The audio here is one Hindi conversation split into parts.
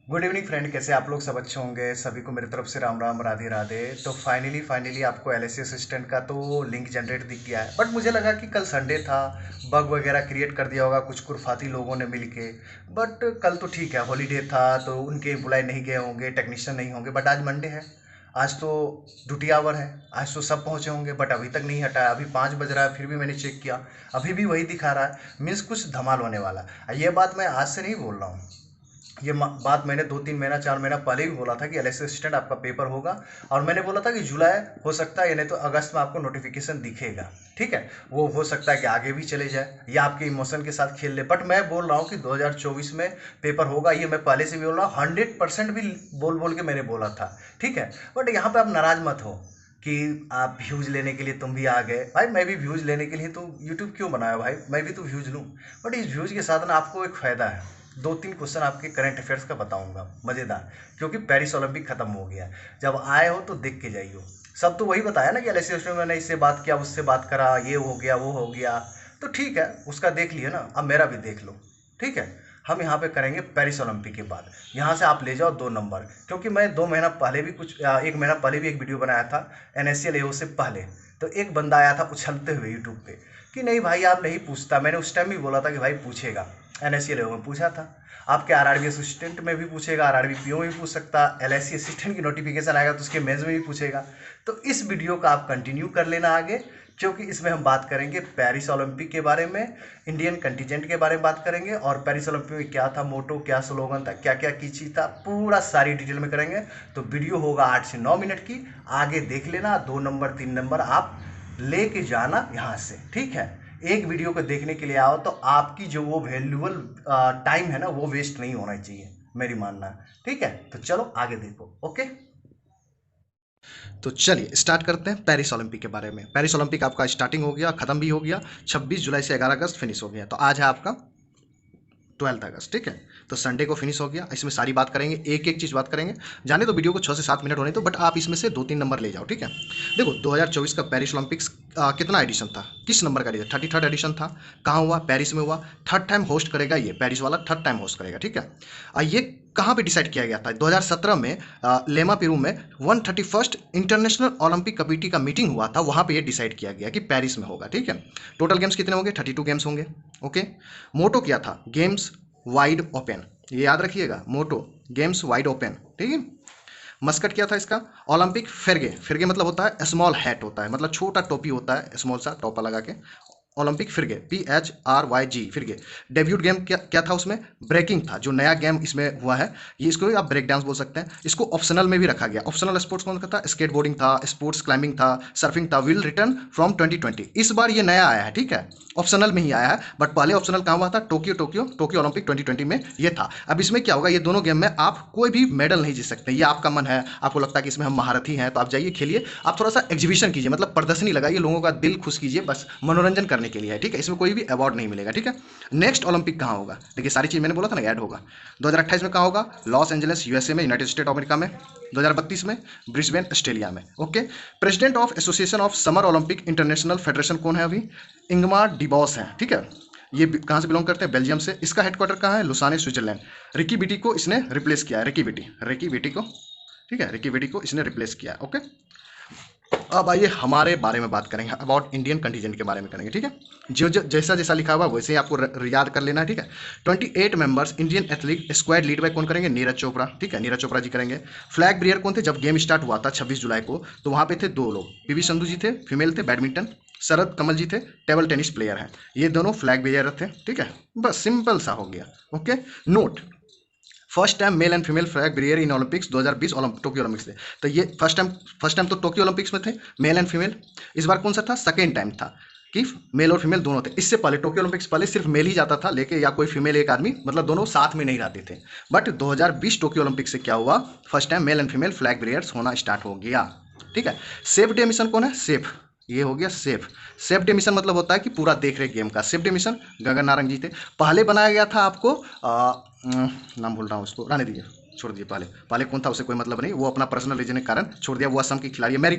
गुड इवनिंग फ्रेंड, कैसे आप लोग? सब अच्छे होंगे। सभी को मेरी तरफ से राम राम, राधे राधे। तो फाइनली आपको एल असिस्टेंट का तो लिंक जनरेट दिख गया है, बट मुझे लगा कि कल संडे था, बग वगैरह क्रिएट कर दिया होगा कुछ कुरफाती लोगों ने मिल के। बट कल तो ठीक है, हॉलीडे था तो उनके एम्प्लॉय नहीं गए होंगे, टेक्नीशियन नहीं होंगे। बट आज मंडे है, आज तो ड्यूटी आवर है, आज तो सब पहुंचे होंगे। बट अभी तक नहीं हटा है, अभी 5 बज रहा है, फिर भी मैंने चेक किया, अभी भी वही दिखा रहा है। मीन्स कुछ धमाल होने वाला है। ये बात मैं आज से नहीं बोल रहा हूँ, ये बात मैंने 2-3 महीना 4 महीना पहले भी बोला था कि एल असिस्टेंट आपका पेपर होगा। और मैंने बोला था कि जुलाई हो सकता है या नहीं तो अगस्त में आपको नोटिफिकेशन दिखेगा। ठीक है, वो हो सकता है कि आगे भी चले जाए या आपके इमोशन के साथ खेल ले, बट मैं बोल रहा हूँ कि 2024 में पेपर होगा। ये मैं पहले से भी बोल रहा हूँ, 100% भी बोल बोल के मैंने बोला था। ठीक है, बट यहाँ पे आप नाराज मत हो कि आप व्यूज लेने के लिए तुम भी आ गए। भाई मैं भी व्यूज लेने के लिए तो यूट्यूब क्यों बनाया भाई, मैं भी तो व्यूज लूँ। बट इस व्यूज के साथ ना आपको एक फ़ायदा है। 2-3 क्वेश्चन आपके करंट अफेयर्स का बताऊंगा, मज़ेदार। क्योंकि पेरिस ओलंपिक खत्म हो गया है, जब आए हो तो देख के जाइयो। सब तो वही बताया ना कि एल में मैंने इससे बात किया, उससे बात करा, ये हो गया वो हो गया। तो ठीक है, उसका देख लिए ना, अब मेरा भी देख लो। ठीक है, हम यहाँ पे करेंगे पेरिस ओलंपिक के बाद। यहाँ से आप ले जाओ 2 नंबर, क्योंकि मैं 2 महीना पहले भी एक महीना पहले भी एक वीडियो बनाया था NSCL AO से पहले। तो एक बंदा आया था उछलते हुए यूट्यूब पे कि नहीं भाई आप नहीं पूछता। मैंने उस टाइम भी बोला था कि भाई पूछेगा। NSCL AO में पूछा था, आपके RRB असिस्टेंट में भी पूछेगा, RRB PO में भी पूछ सकता, LIC असिस्टेंट की नोटिफिकेशन आएगा तो उसके मेंस में भी पूछेगा। तो इस वीडियो का आप कंटिन्यू कर लेना आगे, क्योंकि इसमें हम बात करेंगे पेरिस ओलंपिक के बारे में, इंडियन कंटीजेंट के बारे में बात करेंगे, और पेरिस ओलंपिक में क्या था मोटो, क्या स्लोगन था, क्या क्या की चीज था, पूरा सारी डिटेल में करेंगे। तो वीडियो होगा 8 से 9 मिनट की, आगे देख लेना। 2 नंबर 3 नंबर आप लेके जाना यहाँ से। ठीक है, एक वीडियो को देखने के लिए आओ तो आपकी जो वो वैल्यूबल टाइम है ना, वो वेस्ट नहीं होना चाहिए, मेरी मानना है। ठीक है, तो चलो आगे देखो। ओके, तो चलिए स्टार्ट करते हैं पेरिस ओलंपिक के बारे में। पेरिस ओलंपिक आपका स्टार्टिंग हो गया, खत्म भी हो गया। 26 जुलाई से 11 अगस्त फिनिश हो गया। तो आज है आपका 12 अगस्त। ठीक है, तो संडे को फिनिश हो गया। इसमें सारी बात करेंगे, एक एक चीज़ बात करेंगे। जाने तो वीडियो को 6 से 7 मिनट होने तो, बट आप इसमें से 2-3 नंबर ले जाओ। ठीक है, देखो 2024 का पेरिस ओलंपिक्स कितना एडिशन था, किस नंबर का एडिशन? 33rd एडिशन था। कहाँ हुआ? पेरिस में हुआ। थर्ड टाइम होस्ट करेगा ये पेरिस वाला, थर्ड टाइम होस्ट करेगा। ठीक है, ये कहाँ पे डिसाइड किया गया था? 2017 में लेमा पेरू में 131st इंटरनेशनल ओलंपिक कमेटी का मीटिंग हुआ था, वहाँ पे ये डिसाइड किया गया कि पेरिस में होगा। ठीक है, टोटल गेम्स कितने होंगे? 32 गेम्स होंगे। ओके, मोटो क्या था? गेम्स वाइड ओपन, ये याद रखिएगा, मोटो गेम्स वाइड ओपन। ठीक है, मस्कट क्या था इसका? ओलंपिक फिरगे। फिरगे मतलब होता है स्मॉल हैट, होता है मतलब छोटा टोपी होता है, स्मॉल सा टोपा लगा के। Olympic Phryge, PHRYG Phryge. Debut game क्या क्या था उसमें? ब्रेकिंग था, जो नया गेम इसमें हुआ है। ये इसको भी आप ब्रेक डांस बोल सकते हैं। इसको ऑप्शनल में भी रखा गया। ऑप्शनल स्पोर्ट्स कौन सा था? स्केट बोर्डिंग था, स्पोर्ट्स क्लाइंबिंग था, सर्फिंग था। विल रिटर्न फ्रॉम 2020, इस बार ये नया आया है। ठीक है, ऑप्शनल में ही आया है, बट पहले ऑप्शनल कहाँ हुआ था? टोक्यो ओलंपिक 2020 में ये था। अब इसमें क्या होगा? ये दोनों गेम में आप कोई भी मेडल नहीं जीत सकते। ये आपका मन है, आपको लगता है कि इसमें हम महारथी हैं, तो आप जाइए खेलिए। आप थोड़ा सा एग्जीबिशन कीजिए, मतलब प्रदर्शनी लगाइए, लोगों का दिल खुश कीजिए, बस मनोरंजन करने के लिए है। ठीक है, इसमें कोई भी अवार्ड नहीं मिलेगा। ठीक है, नेक्स्ट ओलंपिक कहाँ होगा? देखिए सारी चीज़ मैंने बोला था ना, ऐड होगा। 2028 में कहाँ होगा? लॉस एंजलिस USA में, यूनाइटेड स्टेट ऑफ अमेरिका में। 2032 में ब्रिस्बेन ऑस्ट्रेलिया में। Okay, president of association of summer Olympic international federation कौन है अभी? इंगमार डिबॉस है। ठीक है, ये कहाँ से बिलोंग करते हैं? बेल्जियम से। इसका हेडक्वार्टर कहाँ है? Lausanne, Switzerland. रिकी बिटी को इसने रिप्लेस किया है, रिकी बिटी को। ठीक है, रिकी बिटी को इसने रिप्लेस किया है। ओके, अब आइए हमारे बारे में बात करेंगे, अबाउट इंडियन कंटीजेंट के बारे में करेंगे। ठीक है, जो जैसा जैसा लिखा हुआ वैसे ही आपको याद कर लेना है। ठीक है, 28 members Indian athlete squad lead by कौन करेंगे? नीरज चोपड़ा। ठीक है, नीरज चोपड़ा जी करेंगे। फ्लैग ब्रियर कौन थे? जब गेम स्टार्ट हुआ था 26 जुलाई को, तो वहाँ पे थे 2 लोग। PV संधू जी थे, फीमेल थे, बैडमिंटन। शरद कमल जी थे, टेबल टेनिस प्लेयर हैं। ये दोनों फ्लैग ब्रियर थे। ठीक है, बस सिंपल सा हो गया। Okay, note, first time male and female flag barrier in Olympics 2020 Tokyo Olympics थे। तो ये फर्स्ट टाइम तो टोक्यो ओलंपिक्स में थे मेल एंड फीमेल। इस बार कौन सा था? सेकेंड टाइम था कि मेल और फीमेल दोनों थे। इससे पहले टोक्यो ओलंपिक्स पहले सिर्फ मेल ही जाता था लेके, या कोई फीमेल एक आदमी, मतलब दोनों साथ में नहीं रहते थे। बट 2020 टोक्यो ओलंपिक्स से क्या हुआ? First time male and female flag barriers होना स्टार्ट हो गया। ठीक है, सेफ डे मिशन कौन है? सेफ, ये हो गया सेफ। सेफ डे मिशन मतलब होता है कि पूरा देख रेख गेम का। सेफ डे मिशन गगन नारंग जी थे। पहले बनाया गया था आपको नाम भूल रहा हूँ उसको, रहने दीजिए। छोड़ दिए। पहले पहले कौन था उसे कोई मतलब नहीं, वो अपना पर्सनल रीजन के कारण छोड़ दिया। वो असम की खिलाड़ी है मैरी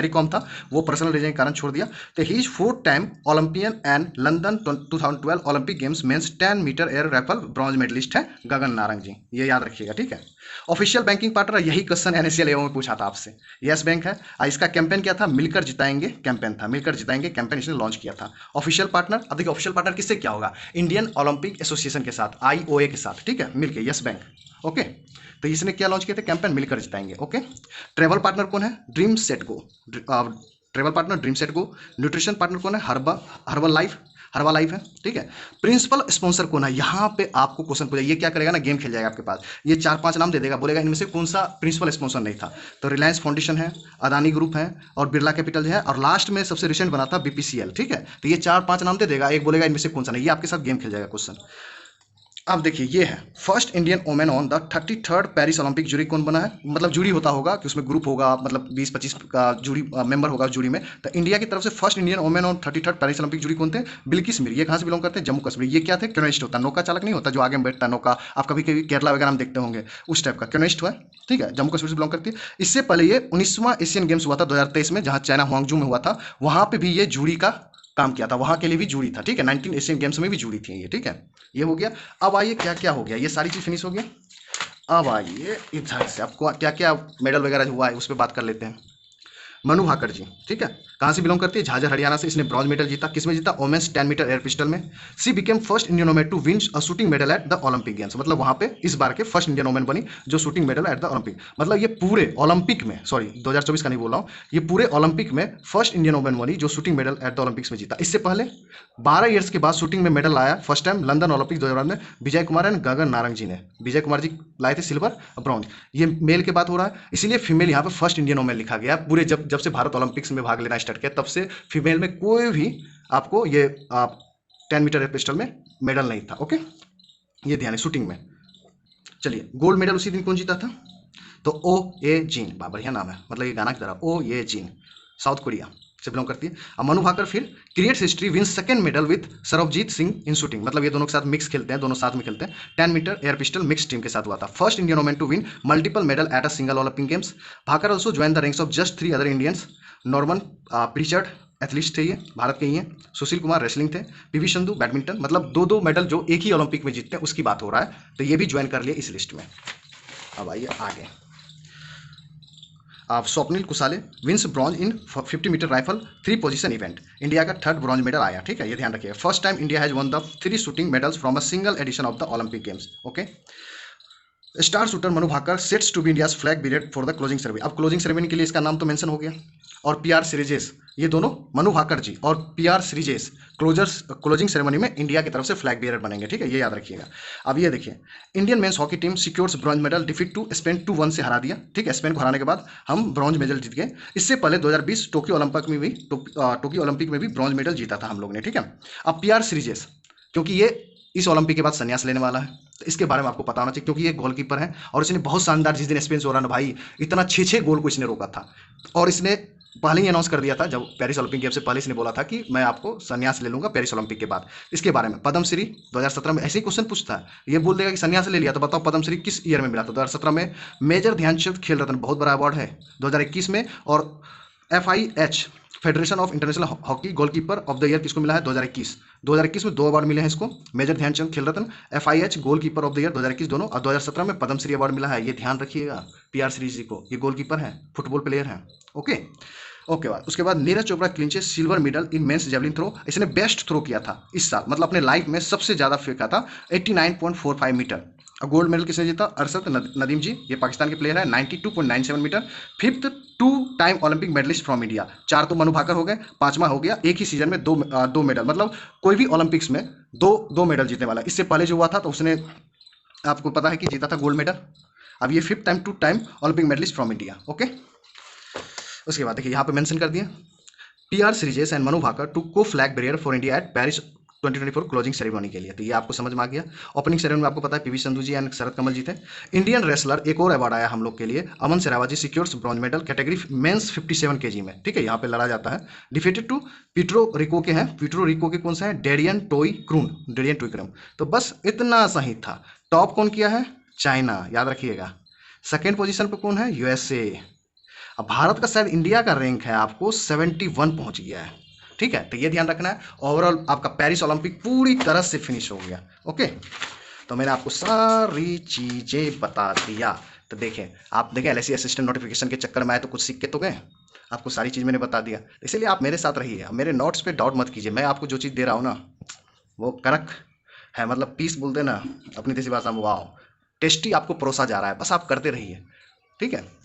कॉम था, वो पर्सनल रीजन के कारण छोड़ दिया। तो he is 4 time Olympian and London 2012 Olympic games men's 10 metre air rifle bronze medallist है गगन नारंग जी, ये याद रखिएगा, ठीक है। ऑफिशियल बैंकिंग पार्टनर, यही क्वेश्चन एनएसएल में पूछा था आपसे। यस बैंक है। इसका कैंपेन क्या था? मिलकर जिताएंगे कैंपेन था, मिलकर जिताएंगे कैंपेन इसने लॉन्च किया था। ऑफिशियल पार्टनर, अब देखिए ऑफिशियल पार्टनर किससे क्या होगा? इंडियन ओलंपिक एसोसिएशन के साथ, आईओए के साथ, ठीक है, मिलकर यस बैंक। ओके, तो इसने क्या लॉन्च किया था? कैंपेन मिलकर जिताएंगे। ओके, ट्रेवल पार्टनर कौन है? Dream set go, travel partner dream set go. Nutrition partner कौन है? हर्बल लाइफ है, ठीक है। प्रिंसिपल स्पॉन्सर कौन है? यहाँ पे आपको क्वेश्चन पूछा, ये क्या करेगा ना, गेम खेल जाएगा आपके पास। ये 4-5 नाम दे देगा, बोलेगा इनमें से कौन सा प्रिंसिपल स्पॉन्सर नहीं था। तो रिलायंस फाउंडेशन है, अदानी ग्रुप है, और बिरला कैपिटल है, और लास्ट में सबसे रिसेंट बना था बीपीसीएल, ठीक है। तो ये 4-5 नाम दे देगा, एक बोलेगा इनमें से कौन सा नहीं। ये आपके साथ गेम खेल जाएगा क्वेश्चन। अब देखिए ये है first Indian women on the 33rd Paris Olympic jury. कौन बना है? मतलब जूरी होता होगा कि उसमें ग्रुप होगा, मतलब 20-25 का जूरी मेंबर होगा जूरी में। तो इंडिया की तरफ से first Indian women on 33rd Paris Olympic jury कौन थे? बिल्किस मीर। ये कहाँ से बिलोंग करते हैं? जम्मू कश्मीर। ये क्या थे? क्योनिस्ट होता है, नौका चालक नहीं होता जो आगे में बैठता है नौका, आप कभी कभी केरला वगैरह में देखते होंगे, उस टाइप का क्योनिस्ट हुआ, ठीक है। जम्मू कश्मीर से बिलोंग करती है। इससे पहले ये 19वां एशियन गेम्स हुआ था 2023 में, जहाँ चाइना हुआंगजू में हुआ था, वहाँ पे भी ये जूरी का काम किया था, वहां के लिए भी जूरी था, ठीक है। 19 एशियन गेम्स में भी जूरी थी ये, ठीक है। ये हो गया। अब आइए क्या क्या हो गया, ये सारी चीज फिनिश हो गया। अब आइए इधर से आपको क्या क्या मेडल वगैरह हुआ है उस पर बात कर लेते हैं। मनु भाकर जी, ठीक है, कहाँ से बिलोंग करती है? झाझर हरियाणा से। इसने ब्रॉन्ज मेडल जीता, किसमें जीता? वोमेन्स 10 मीटर एयर पिस्टल में। She became first Indian women to win a shooting medal at the Olympic games, मतलब वहां पे इस बार के फर्स्ट इंडियन वोमेन बनी जो shooting medal at the Olympic, मतलब ये पूरे ओलंपिक में, सॉरी 2024 का नहीं बोल रहा हूँ, ये पूरे ओलंपिक में फर्स्ट इंडियन वोमेन बनी जो shooting medal at the Olympics में जीता। इससे पहले 12 ईयर्स के बाद शूटिंग में मेडल लाया फर्स्ट टाइम लंदन ओलंपिक 2012 में विजय कुमार एंड गगन नारंग जी ने। विजय कुमार जी लाए थे सिल्वर ब्रॉन्ज। ये मेल के बात हो रहा है, इसीलिए फीमेल यहाँ पे फर्स्ट इंडियन वोमेन लिखा गया। पूरे जब से भारत ओलंपिक्स में भाग लेना स्टार्ट किया तब से फीमेल में कोई भी आपको ये 10 मीटर एयर पिस्टल में मेडल नहीं था। ओके, ये ध्यान है शूटिंग में। चलिए, गोल्ड मेडल उसी दिन कौन जीता था? तो ओ ए जिन, बढ़िया नाम है, मतलब ये गाना की तरह, ओ ए जिन, साउथ कोरिया से बिलोंग करती है। अब मनु भाकर फिर creates history, win second medal with Sarabjit Singh in shooting, मतलब ये दोनों के साथ मिक्स खेलते हैं, दोनों साथ में खेलते हैं। 10 metre air pistol mix team के साथ हुआ था। First Indian women to win multiple medal at a single Olympic games. Bhakar also join the ranks of just 3 other Indians. Norman Pritchard athlete थे, ये भारत के ही हैं। सुशील कुमार रेसलिंग थे। पीवी संधू बैडमिंटन, मतलब दो मेडल जो एक ही ओलंपिक में जीतते हैं उसकी बात हो रहा है, तो ये भी ज्वाइन कर लिए इस लिस्ट में। अब आइए आगे। Swapnil Kusale wins bronze in 50 metre rifle 3 position event. India का 3rd ब्रॉन्ज मेडल आया, ठीक है, ये ध्यान रखिएगा। First time India has won the 3 shooting medals from a single edition of the Olympic games. Okay, star shooter Manu Bhakar sets to be India's flag bearer for the closing ceremony. अब क्लोजिंग सेरेमनी के लिए इसका नाम तो मेंशन हो गया। और पीआर सीरीजेस, ये दोनों मनु भाकर जी और पीआर सीरीजेस क्लोजिंग सेरेमनी में इंडिया की तरफ से फ्लैग बियरर बनेंगे, ठीक है, ये याद रखिएगा। अब ये देखिए, Indian men's hockey team secures bronze medal defeat to Spain 2-1 से हरा दिया, ठीक है। स्पेन को हराने के बाद हम ब्रॉन्ज मेडल जीत गए। इससे पहले 2020 टोक्यो ओलंपिक में भी ब्रॉन्ज मेडल जीता था हम लोग ने, ठीक है। अब पीआर सीरीजेस, क्योंकि ये इस ओलंपिक के बाद संन्यास लेने वाला है, तो इसके बारे में आपको पता होना चाहिए, क्योंकि ये गोलकीपर है और इसने बहुत शानदार, जिस दिन स्पेन से हो रहा ना भाई, इतना 6-6 गोल को इसने रोका था। और इसने पहले ही अनाउंस कर दिया था, जब पेरिस ओलंपिक गेम से पहले इसने बोला था कि मैं आपको संन्यास ले लूंगा पेरिस ओलंपिक के बाद। इसके बारे में पद्मश्री 2017 में ऐसे ही क्वेश्चन पूछता है, ये बोल देगा कि संन्यास ले लिया, तो बताओ पद्मश्री किस ईयर में मिला था? 2017 में। मेजर ध्यानचंद खेल रत्न, बहुत बड़ा अवार्ड है, 2021 में। और FIH federation of international hockey goalkeeper of the year किसको मिला है? 2021 में 2 अवार्ड मिले हैं इसको, मेजर ध्यानचंद खेल रत्न, FIH goalkeeper of the year 2021 दोनों, और 2017 में पद्मश्री अवार्ड मिला है, ये ध्यान रखिएगा। पीआर सीरीज जी को, ये गोलकीपर है, फुटबॉल प्लेयर है। ओके, उसके बाद Neeraj Chopra clinches silver medal in men's javelin throw. इसने बेस्ट थ्रो किया था इस साल, मतलब अपने लाइफ में सबसे ज्यादा फेंका था, 89.45 मीटर। और गोल्ड मेडल किसने जीता? अरशद नदीम जी, ये पाकिस्तान के प्लेयर है, 92.97 metre. 5th 2 time Olympic medallist from India. 4 तो मनु भाकर हो गए, 5वां हो गया, एक ही सीजन में दो मेडल, मतलब कोई भी ओलंपिक्स में दो मेडल जीतने वाला। इससे पहले जो हुआ था तो उसने, आपको पता है कि जीता था गोल्ड मेडल। अब ये 5th time 2 time Olympic medallist from India. Okay, उसके बाद देखिए यहाँ पे मेंशन कर दिया, PR Sreejesh and Manu Bhakar to को flag bearer for India at Paris 2024 closing ceremony के लिए, तो ये आपको समझ में आ गया। ओपनिंग सेरेमनी में आपको पता है पीवी संधू जी एंड शरद कमल जी थे। इंडियन रेसलर, एक और अवार्ड आया हम लोग के लिए, Aman Sehrawat ji secures bronze medal category men's 57 kg में, ठीक है, यहाँ पे लड़ा जाता है। डिफीटेड टू पीट्रो रिको के हैं, पीट्रो रिको के कौन सा है? डेरियन टोई क्रून। तो बस इतना सा ही था। टॉप कौन किया है? चाइना, याद रखिएगा। सेकेंड पोजीशन पे कौन है? यूएसए। अब भारत का शायद इंडिया का रैंक है आपको 71 पहुंच गया है। ठीक है, तो ये ध्यान रखना है। ओवरऑल आपका पेरिस ओलंपिक पूरी तरह से फिनिश हो गया। ओके, तो मैंने आपको सारी चीजें बता दिया। तो देखें, आप देखें एलआईसी असिस्टेंट नोटिफिकेशन के चक्कर में आए तो कुछ सीख के तो गए। आपको सारी चीज़ मैंने बता दिया, इसीलिए आप मेरे साथ रहिए। मेरे नोट्स पे डाउट मत कीजिए। मैं आपको जो चीज़ दे रहा हूँ ना, वो कड़क है, मतलब पीस बोलते ना अपनी देसी भाषा में, वाह, टेस्टी आपको परोसा जा रहा है। बस आप करते रहिए, ठीक है।